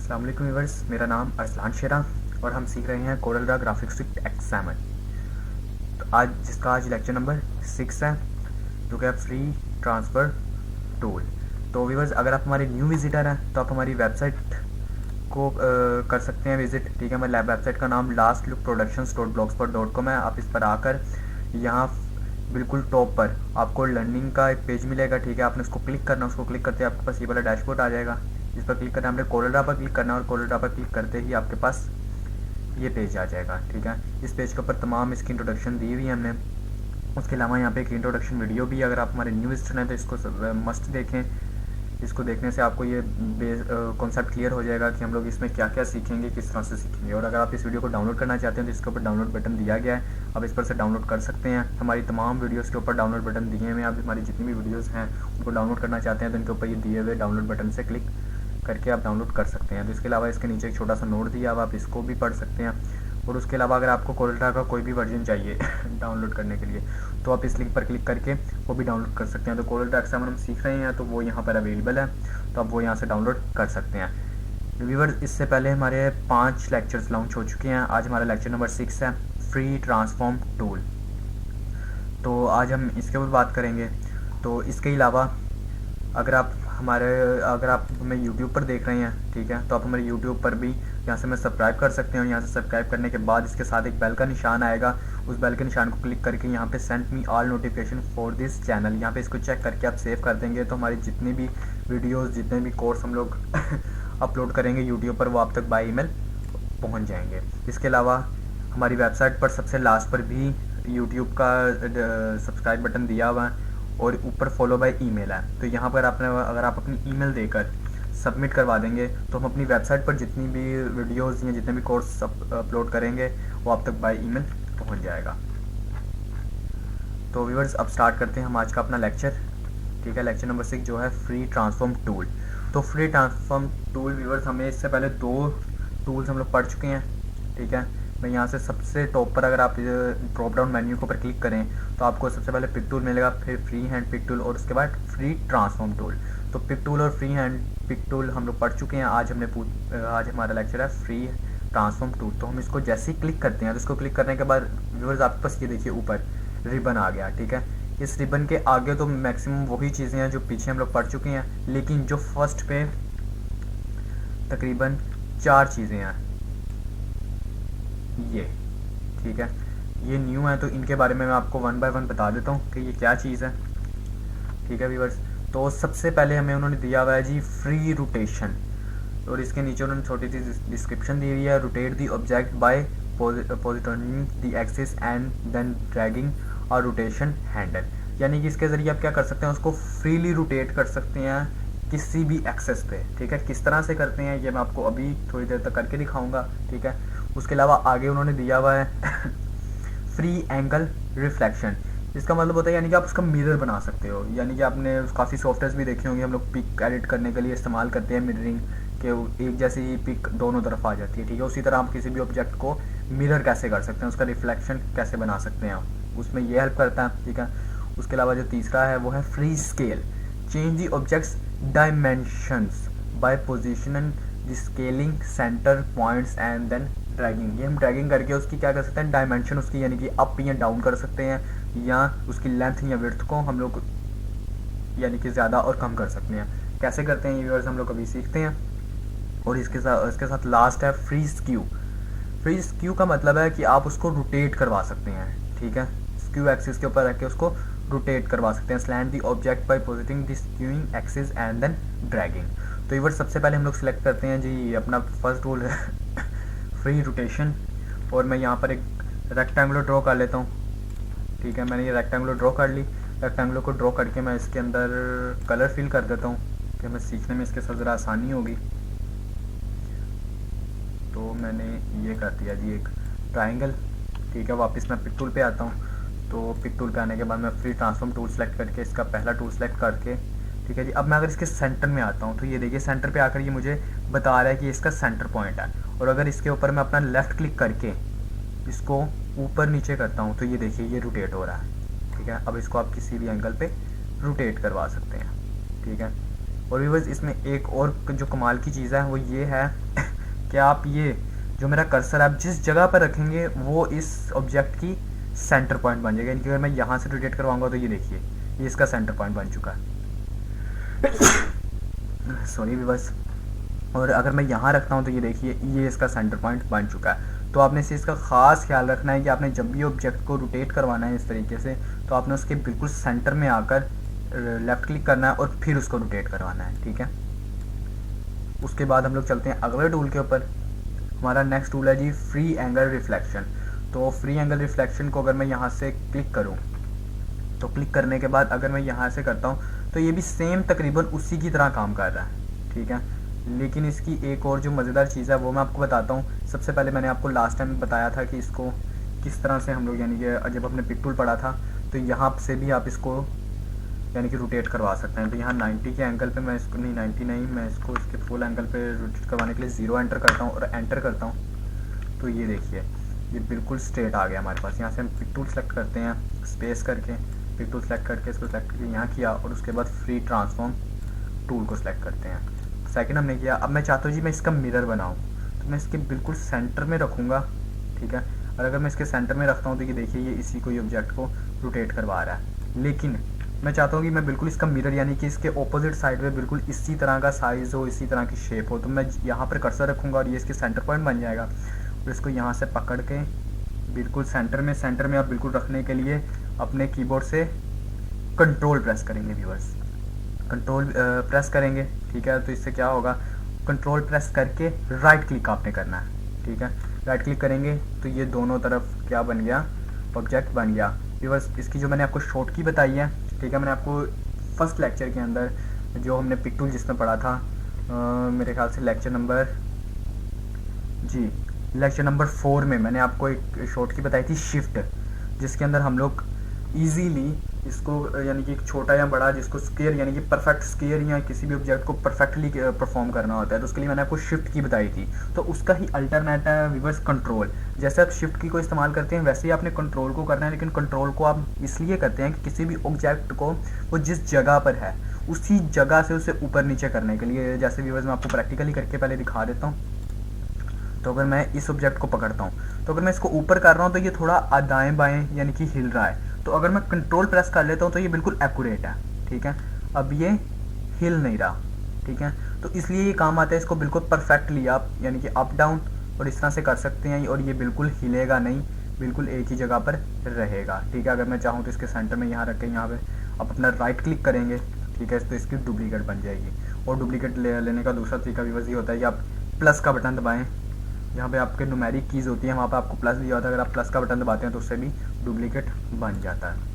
अस्सलाम वालेकुम व्यूअर्स, मेरा नाम अरसलान शेरा और हम सीख रहे हैं कोरल ड्रा ग्राफिक्स विद एक्स7। तो आज लेक्चर नंबर 6 है जो कि है फ्री ट्रांसफ़र टूल। तो व्यूअर्स, अगर आप हमारे न्यू विजिटर हैं तो आप हमारी वेबसाइट को कर सकते हैं विज़िट। ठीक है, हमारी वेबसाइट का नाम lastlookproductions.blogspot.com है। आप इस पर आकर यहाँ बिल्कुल टॉप पर आपको लर्निंग का एक पेज मिलेगा। ठीक है, आपने उसको क्लिक करना, उसको क्लिक करते ही आपके पास ये वाला डैशबोर्ड आ जाएगा। इस पर क्लिक करना, आपने कोरल ड्रा पर क्लिक करना और कोरल ड्रा पर क्लिक करते ही आपके पास ये पेज आ जाएगा। ठीक है, इस पेज के ऊपर तमाम इसकी इंट्रोडक्शन दी हुई है हमने। उसके अलावा यहाँ पे एक इंट्रोडक्शन वीडियो भी, अगर आप हमारे न्यू स्टूडेंट हैं तो इसको मस्ट देखें। इसको देखने से आपको ये कॉन्सेप्ट क्लियर हो जाएगा कि हम लोग इसमें क्या क्या सीखेंगे, किस तरह से सीखेंगे। और अगर आप इस वीडियो को डाउनलोड करना चाहते हैं तो इसके ऊपर डाउनलोड बटन दिया गया है, आप इस पर से डाउनलोड कर सकते हैं। हमारी तमाम वीडियोस के ऊपर डाउनलोड बटन दिए हुए हैं। आप हमारी जितनी भी वीडियोस हैं उनको डाउनलोड करना चाहते हैं तो इनके ऊपर ये दिए हुए डाउनलोड बटन से क्लिक करके आप डाउनलोड कर सकते हैं। तो इसके अलावा इसके नीचे एक छोटा सा नोट दिया हुआ, आप इसको भी पढ़ सकते हैं। और उसके अलावा अगर आपको कोरल ड्रा का कोई भी वर्जन चाहिए डाउनलोड करने के लिए तो आप इस लिंक पर क्लिक करके वो भी डाउनलोड कर सकते हैं। तो कोरल ड्रा एक्स7 हम सीख रहे हैं तो वो यहाँ पर अवेलेबल है, तो आप वो यहाँ से डाउनलोड कर सकते हैं। व्यूअर्स, इससे पहले हमारे 5 लेक्चर्स लॉन्च हो चुके हैं। आज हमारा लेक्चर नंबर 6 है, फ्री ट्रांसफॉर्म टूल। तो आज हम इसके ऊपर बात करेंगे। तो इसके अलावा अगर आप हमें YouTube पर देख रहे हैं, ठीक है, तो आप हमारे YouTube पर भी यहाँ से हमें सब्सक्राइब कर सकते हैं। और यहाँ से सब्सक्राइब करने के बाद इसके साथ एक बेल का निशान आएगा, उस बेल के निशान को क्लिक करके यहाँ पे send me all notification for this channel, यहाँ पे इसको चेक करके आप सेव कर देंगे तो हमारी जितनी भी वीडियोज़, जितने भी कोर्स हम लोग अपलोड करेंगे यूट्यूब पर वो आप तक बाय ईमेल पहुँच जाएंगे। इसके अलावा हमारी वेबसाइट पर सबसे लास्ट पर भी यूट्यूब का सब्सक्राइब बटन दिया हुआ है और ऊपर फॉलो बाय ईमेल है। तो यहाँ पर अगर आप अपनी ईमेल देकर सबमिट करवा देंगे तो हम अपनी वेबसाइट पर जितनी भी वीडियोस या जितने भी कोर्स अपलोड करेंगे वो आप तक बाय ईमेल पहुँच जाएगा। तो व्यूअर्स, अब स्टार्ट करते हैं हम आज का अपना लेक्चर। ठीक है, लेक्चर नंबर 6 जो है फ्री ट्रांसफॉर्म टूल। तो फ्री ट्रांसफॉर्म टूल व्यूअर्स, हमें इससे पहले 2 टूल्स हम लोग पढ़ चुके हैं। ठीक है, मैं यहाँ से सबसे टॉप पर अगर आप ड्रॉप डाउन मेन्यू के ऊपर क्लिक करें तो आपको सबसे पहले पिक टूल मिलेगा, फिर फ्री हैंड पिक टूल और उसके बाद फ्री ट्रांसफॉर्म टूल। तो पिक टूल और फ्री हैंड पिक टूल हम लोग पढ़ चुके हैं। आज हमारा लेक्चर है फ्री ट्रांसफॉर्म टूल। तो हम इसको जैसे ही क्लिक करते हैं तो इसको क्लिक करने के बाद व्यूअर्स आपके पास ये देखिए ऊपर रिबन आ गया। ठीक है, इस रिबन के आगे तो मैक्सिमम वही चीज़ें हैं जो पीछे हम लोग पढ़ चुके हैं, लेकिन जो फर्स्ट पे तकरीबन 4 चीज़ें हैं ये। ठीक है, ये न्यू है तो इनके बारे में मैं आपको 1 बाय 1 बता देता हूँ कि ये क्या चीज़ है। ठीक है व्यूअर्स, तो सबसे पहले हमें उन्होंने दिया हुआ है जी फ्री रोटेशन, और इसके नीचे उन्होंने छोटी सी डिस्क्रिप्शन दी हुई है, rotate the object by positioning the axis and then dragging और रोटेशन हैंडल। यानी कि इसके ज़रिए आप क्या कर सकते हैं, उसको फ्रीली रोटेट कर सकते हैं किसी भी एक्सेस पे। ठीक है, किस तरह से करते हैं ये मैं आपको अभी थोड़ी देर तक करके दिखाऊंगा। ठीक है, उसके अलावा आगे उन्होंने दिया हुआ है फ्री एंगल रिफ्लेक्शन। इसका मतलब होता है यानी कि आप उसका मिरर बना सकते हो। यानी कि आपने काफ़ी सॉफ्टवेयर भी देखे होंगे, हम लोग पिक एडिट करने के लिए इस्तेमाल करते हैं मिररिंग के, एक जैसी ही पिक दोनों तरफ आ जाती है। ठीक है, उसी तरह आप किसी भी ऑब्जेक्ट को मिरर कैसे कर सकते हैं, उसका रिफ्लेक्शन कैसे बना सकते हैं, उसमें ये हेल्प करता है। ठीक है, उसके अलावा जो तीसरा है वो है free scale, change the object's dimensions by positioning the scaling centre points and then dragging. ये हम ड्रैगिंग करके उसकी क्या कर सकते हैं, डायमेंशन उसकी यानी कि अप या डाउन कर सकते हैं, या उसकी लेंथ या विड्थ को हम लोग यानी कि ज़्यादा और कम कर सकते हैं। कैसे करते हैं ये व्यूअर्स हम लोग अभी सीखते हैं। और इसके साथ लास्ट है फ्री स्क्यू। फ्री स्क्यू का मतलब है कि आप उसको रोटेट करवा सकते हैं। ठीक है, स्क्यू एक्सिस के ऊपर रख के उसको रोटेट करवा सकते हैं। Slant the object by positioning the skewing axis and then dragging. तो ये सबसे पहले हम लोग सिलेक्ट करते हैं जी अपना फर्स्ट रूल है फ्री रोटेशन, और मैं यहाँ पर एक रेक्टेंगुलर ड्रॉ कर लेता हूँ। ठीक है, मैंने ये रेक्टेंगुलर ड्रॉ कर ली। रेक्टेंगुलर को ड्रॉ करके मैं इसके अंदर कलर फिल कर देता हूँ कि हमें सीखने में इसके साथ ज़रा आसानी होगी। तो मैंने ये कर दिया जी एक ट्राइंगल। ठीक है, वापस मैं पिक टूल पे आता हूँ। तो पिक टूल पे आने के बाद मैं फ्री ट्रांसफॉर्म टूल सेलेक्ट करके इसका पहला टूल सेलेक्ट करके, ठीक है जी, अब मैं अगर इसके सेंटर में आता हूँ तो ये देखिए सेंटर पे आकर ये मुझे बता रहा है कि इसका सेंटर पॉइंट है। और अगर इसके ऊपर मैं अपना लेफ़्ट क्लिक करके इसको ऊपर नीचे करता हूँ तो ये देखिए ये रोटेट हो रहा है। ठीक है, अब इसको आप किसी भी एंगल पे रोटेट करवा सकते हैं। ठीक है, और व्यूअर्स इसमें एक और जो कमाल की चीज़ है वो ये है कि आप ये जो मेरा कर्सर आप जिस जगह पर रखेंगे वो इस ऑब्जेक्ट की सेंटर पॉइंट बन जाएगा। यानी कि अगर मैं यहाँ से रोटेट करवाऊंगा तो ये देखिए ये इसका सेंटर पॉइंट बन चुका है। Sorry viewers. और अगर मैं यहाँ रखता हूँ तो ये देखिए ये इसका सेंटर पॉइंट बन चुका है। तो आपने इसे इसका ख़ास ख्याल रखना है कि आपने जब भी ऑब्जेक्ट को रोटेट करवाना है इस तरीके से तो आपने उसके बिल्कुल सेंटर में आकर लेफ़्ट क्लिक करना है और फिर उसको रोटेट करवाना है, ठीक है। उसके बाद हम लोग चलते हैं अगले टूल के ऊपर। हमारा नेक्स्ट टूल है जी फ्री एंगल रिफ्लेक्शन। तो फ्री एंगल रिफ्लेक्शन को अगर मैं यहाँ से क्लिक करूँ तो क्लिक करने के बाद अगर मैं यहाँ से करता हूँ तो ये भी सेम तकरीबन उसी की तरह काम कर रहा है, ठीक है। लेकिन इसकी एक और जो मज़ेदार चीज़ है वो मैं आपको बताता हूँ। सबसे पहले मैंने आपको लास्ट टाइम बताया था कि इसको किस तरह से हम लोग यानी कि जब हमने पिक टूल पढ़ा था तो यहाँ से भी आप इसको यानी कि रोटेट करवा सकते हैं। तो यहाँ 90 के एंगल पे मैं इसको नहीं 90 नहीं, मैं इसको इसके फुल एंगल पे रोटेट करवाने के लिए 0 एंटर करता हूँ और एंटर करता हूँ तो ये देखिए ये बिल्कुल स्ट्रेट आ गया हमारे पास। यहाँ से हम पिक टूल सेलेक्ट करते हैं, स्पेस करके पिक टूल सेलेक्ट करके इसको सेलेक्ट करके यहाँ किया और उसके बाद फ्री ट्रांसफॉर्म टूल को सिलेक्ट करते हैं। सेकंड हमने किया। अब मैं चाहता हूँ जी मैं इसका मिरर बनाऊँ तो मैं इसके बिल्कुल सेंटर में रखूँगा, ठीक है। और अगर मैं इसके सेंटर में रखता हूँ तो ये देखिए ये इसी को ऑब्जेक्ट को रोटेट करवा रहा है। लेकिन मैं चाहता हूँ कि मैं बिल्कुल इसका मिरर यानी कि इसके ऑपोजिट साइड में बिल्कुल इसी तरह का साइज़ हो, इसी तरह की शेप हो। तो मैं यहाँ पर कर्सर रखूँगा और ये इसके सेंटर पॉइंट बन जाएगा। और इसको यहाँ से पकड़ के बिल्कुल सेंटर में आप बिल्कुल रखने के लिए अपने कीबोर्ड से कंट्रोल प्रेस करेंगे व्यूअर्स। कंट्रोल प्रेस करेंगे, ठीक है। तो इससे क्या होगा, कंट्रोल प्रेस करके राइट क्लिक आपने करना है, ठीक है। राइट क्लिक करेंगे तो ये दोनों तरफ क्या बन गया, ऑब्जेक्ट बन गया व्यूअर्स। इसकी जो मैंने आपको शॉर्ट की बताई है, ठीक है, मैंने आपको फर्स्ट लेक्चर के अंदर जो हमने पिक टूल जिसमें पढ़ा था मेरे ख्याल से लेक्चर नंबर 4 में मैंने आपको एक शॉर्ट की बताई थी शिफ्ट, जिसके अंदर हम लोग ईजीली इसको यानी कि एक छोटा या बड़ा जिसको स्केयर यानी कि परफेक्ट स्केयर या किसी भी ऑब्जेक्ट को परफेक्टली परफॉर्म करना होता है तो उसके लिए मैंने आपको शिफ्ट की बताई थी। तो उसका ही अल्टरनेट है व्यूअर्स कंट्रोल। जैसे आप शिफ्ट की को इस्तेमाल करते हैं वैसे ही आपने कंट्रोल को करना है, लेकिन कंट्रोल को आप इसलिए करते हैं कि किसी भी ऑब्जेक्ट को वो जिस जगह पर है उसी जगह से उसे ऊपर नीचे करने के लिए। जैसे व्यूअर्स मैं आपको प्रैक्टिकली करके पहले दिखा देता हूँ। तो अगर मैं इस ऑब्जेक्ट को पकड़ता हूँ तो अगर मैं इसको ऊपर कर रहा हूँ तो ये थोड़ा दाएं बाएं यानी कि हिल रहा है। तो अगर मैं कंट्रोल प्रेस कर लेता हूँ तो ये बिल्कुल एक्यूरेट है, ठीक है। अब ये हिल नहीं रहा, ठीक है। तो इसलिए ये काम आता है, इसको बिल्कुल परफेक्टली आप यानी कि अप डाउन और इस तरह से कर सकते हैं और ये बिल्कुल हिलेगा नहीं, बिल्कुल एक ही जगह पर रहेगा, ठीक है। अगर मैं चाहूँ तो इसके सेंटर में यहाँ रख के यहाँ पे आप अपना राइट क्लिक करेंगे, ठीक है, तो इसकी डुप्लीकेट बन जाएगी। और डुप्लीकेट लेने का दूसरा तरीका भी वही होता है कि आप प्लस का बटन दबाएँ, यहाँ पे आपके न्यूमेरिक कीज़ होती है वहाँ पे आपको प्लस दिया होता है, अगर आप प्लस का बटन दबाते हैं तो उससे भी डुप्लीकेट बन जाता है।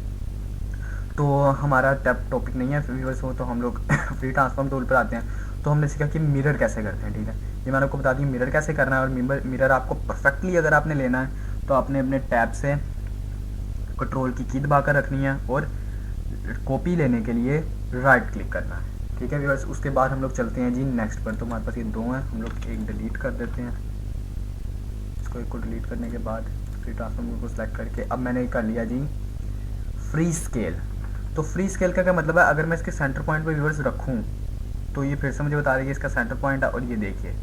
तो हमारा टॉपिक नहीं है व्यूअर्स, हो तो हम लोग फ्री ट्रांसफॉर्म टूल पर आते हैं। तो हमने सीखा कि मिरर कैसे करते हैं, ठीक है। ये मैंने आपको बता दी मिरर कैसे करना है। और मिरर आपको परफेक्टली अगर आपने लेना है तो आपने अपने टैब से कंट्रोल की दबाकर रखनी है और कॉपी लेने के लिए राइट क्लिक करना है, ठीक है व्यूअर्स। उसके बाद हम लोग चलते हैं जी नेक्स्ट पर। तो हमारे पास ये 2 हैं, हम लोग एक डिलीट कर देते हैं। इसको एक को डिलीट करने के बाद फ्री ट्रांसफॉर्म को सिलेक्ट करके अब मैंने कर लिया जी फ्री स्केल। तो फ्री स्केल का क्या मतलब है, अगर मैं इसके सेंटर पॉइंट पे व्यूअर्स रखूं तो ये फिर से मुझे बता रही है इसका सेंटर पॉइंट है। और ये देखिए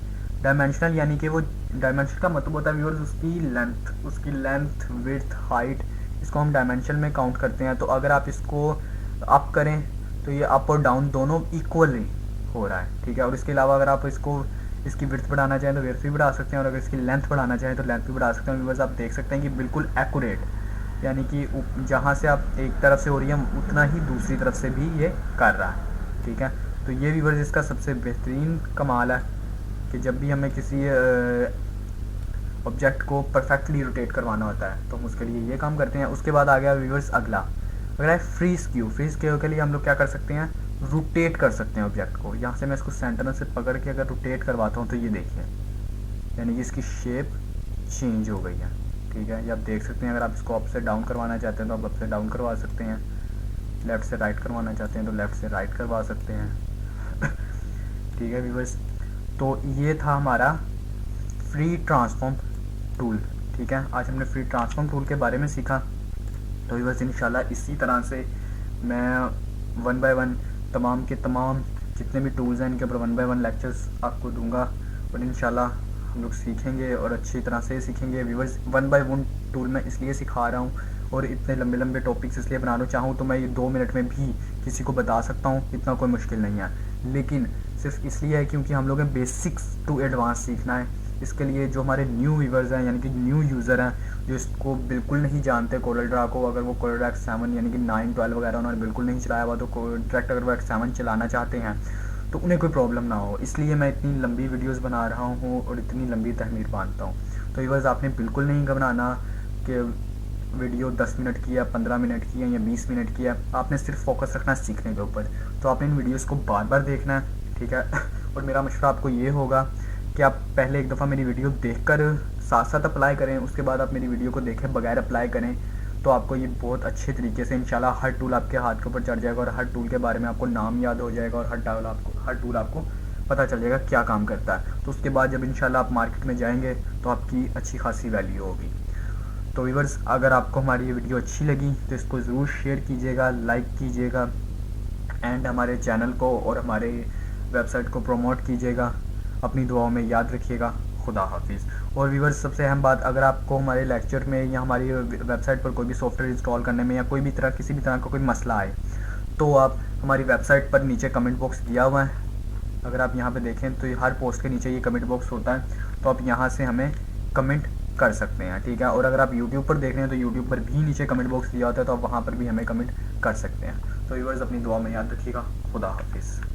डायमेंशनल यानी कि वो डायमेंशन का मतलब होता है व्यूअर्स उसकी लेंथ विड्थ हाइट, इसको हम डायमेंशन में काउंट करते हैं। तो अगर आप इसको अप करें तो ये अप और डाउन दोनों इक्वली हो रहा है, ठीक है। और इसके अलावा अगर आप इसकी विड्थ बढ़ाना चाहें तो विड्थ भी बढ़ा सकते हैं और अगर इसकी लेंथ बढ़ाना चाहें तो लेंथ भी बढ़ा सकते हैं। व्यूअर्स आप देख सकते हैं कि बिल्कुल एक्यूरेट, यानी कि जहाँ से आप एक तरफ से हो रही है उतना ही दूसरी तरफ से भी ये कर रहा है, ठीक है। तो ये व्यूअर्स इसका सबसे बेहतरीन कमाल है कि जब भी हमें किसी ऑब्जेक्ट को परफेक्टली रोटेट करवाना होता है तो हम उसके लिए ये काम करते हैं। उसके बाद आ गया व्यूअर्स अगला है फ्री स्क्यू के लिए हम लोग क्या कर सकते हैं, रोटेट कर सकते हैं ऑब्जेक्ट को। यहाँ से मैं इसको सेंटर से पकड़ के अगर रोटेट करवाता हूँ तो ये देखिए यानी कि इसकी शेप चेंज हो गई है, ठीक है। ये आप देख सकते हैं। अगर आप इसको अप से डाउन करवाना चाहते हैं तो आप अप से डाउन करवा सकते हैं, लेफ़्ट से राइट करवाना चाहते हैं तो लेफ़्ट से राइट करवा सकते हैं ठीक है व्यूअर्स। तो ये था हमारा फ्री ट्रांसफॉर्म टूल, ठीक है। आज हमने फ्री ट्रांसफॉर्म टूल के बारे में सीखा। तो व्यूअर्स इंशाल्लाह इसी तरह से मैं 1 बाय 1 तमाम के तमाम जितने भी टूल्स हैं इनके ऊपर 1 बाय 1 लेक्चर्स आपको दूंगा और इंशाल्लाह हम लोग सीखेंगे और अच्छी तरह से सीखेंगे। व्यूवर्स 1 बाय 1 टूल मैं इसलिए सिखा रहा हूँ और इतने लंबे लंबे टॉपिक्स इसलिए बना रहा हूँ, चाहूँ तो मैं ये 2 मिनट में भी किसी को बता सकता हूँ, इतना कोई मुश्किल नहीं है। लेकिन सिर्फ इसलिए है क्योंकि हम लोगों बेसिक्स टू एडवांस सीखना है। इसके लिए जो हमारे न्यू व्यूवर्स हैं यानी कि न्यू यूज़र हैं जो इसको बिल्कुल नहीं जानते कोरल ड्रा को, अगर वो कोरल ड्रा X7 यानी कि 9, 12 वगैरह उन्होंने बिल्कुल नहीं चलाया हुआ, तो डायरेक्ट अगर वो X7 चलाना चाहते हैं तो उन्हें कोई प्रॉब्लम ना हो, इसलिए मैं इतनी लंबी वीडियोस बना रहा हूँ और इतनी लंबी तहमीर बांधता हूँ। तो व्यूअर्स आपने बिल्कुल नहीं घबराना कि वीडियो 10 मिनट की है, 15 मिनट की है या 20 मिनट की है, आपने सिर्फ फोकस रखना है सीखने के ऊपर। तो आपने इन वीडियोस को बार बार देखना है, ठीक है। और मेरा मशवरा आपको ये होगा कि आप पहले एक दफ़ा मेरी वीडियो देखकर साथ साथ अप्लाई करें, उसके बाद आप मेरी वीडियो को देखें बगैर अप्लाई करें, तो आपको ये बहुत अच्छे तरीके से इंशाल्लाह हर टूल आपके हाथ के ऊपर चढ़ जाएगा और हर टूल के बारे में आपको नाम याद हो जाएगा और हर टूल आपको पता चल जाएगा क्या काम करता है। तो उसके बाद जब इंशाल्लाह आप मार्केट में जाएंगे तो आपकी अच्छी खासी वैल्यू होगी। तो व्यूअर्स अगर आपको हमारी ये वीडियो अच्छी लगी तो इसको ज़रूर शेयर कीजिएगा, लाइक कीजिएगा एंड हमारे चैनल को और हमारे वेबसाइट को प्रमोट कीजिएगा। अपनी दुआओं में याद रखिएगा। खुदा हाफिज़। और व्यूअर्स सबसे अहम बात, अगर आपको हमारे लेक्चर में या हमारी वेबसाइट पर कोई भी सॉफ्टवेयर इंस्टॉल करने में या कोई भी तरह किसी भी तरह का कोई मसला आए तो आप हमारी वेबसाइट पर नीचे कमेंट बॉक्स दिया हुआ है, अगर आप यहाँ पे देखें तो हर पोस्ट के नीचे ये कमेंट बॉक्स होता है, तो आप यहाँ से हमें कमेंट कर सकते हैं, ठीक है। और अगर आप यूट्यूब पर देख रहे हैं तो यूट्यूब पर भी नीचे कमेंट बॉक्स दिया होता है, तो आप वहाँ पर भी हमें कमेंट कर सकते हैं। तो व्यूअर्स अपनी दुआ में याद रखिएगा। खुदा हाफिज़।